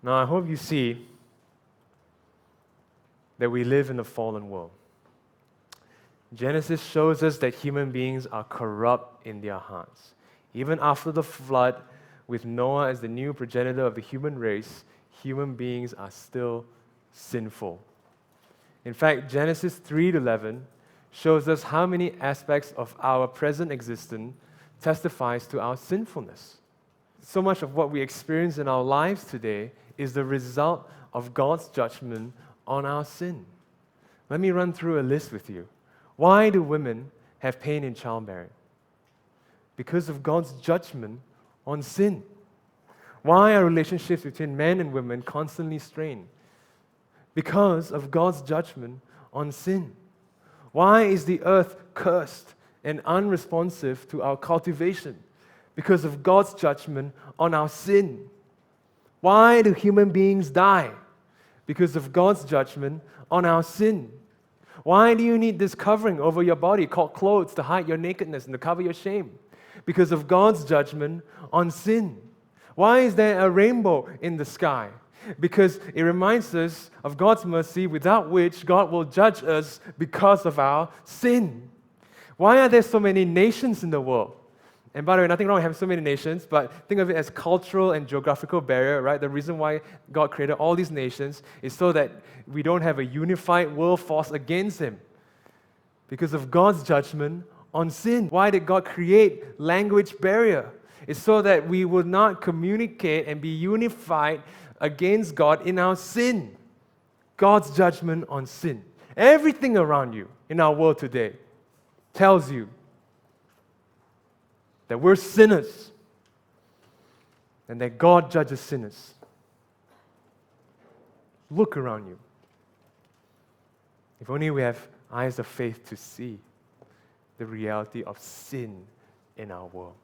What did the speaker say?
Now, I hope you see that we live in a fallen world. Genesis shows us that human beings are corrupt in their hearts. Even after the flood, with Noah as the new progenitor of the human race, human beings are still sinful. In fact, Genesis 3:11 shows us how many aspects of our present existence testifies to our sinfulness. So much of what we experience in our lives today is the result of God's judgment on our sin. Let me run through a list with you. Why do women have pain in childbearing? Because of God's judgment on sin. Why are relationships between men and women constantly strained? Because of God's judgment on sin. Why is the earth cursed and unresponsive to our cultivation? Because of God's judgment on our sin. Why do human beings die? Because of God's judgment on our sin. Why do you need this covering over your body called clothes to hide your nakedness and to cover your shame? Because of God's judgment on sin. Why is there a rainbow in the sky? Because it reminds us of God's mercy, without which God will judge us because of our sin. Why are there so many nations in the world? And by the way, nothing wrong with having so many nations, but think of it as cultural and geographical barrier, right? The reason why God created all these nations is so that we don't have a unified world force against Him. Because of God's judgment on sin. Why did God create language barrier? It's so that we will not communicate and be unified against God in our sin. God's judgment on sin. Everything around you in our world today tells you that we're sinners and that God judges sinners. Look around you. If only we have eyes of faith to see the reality of sin in our world.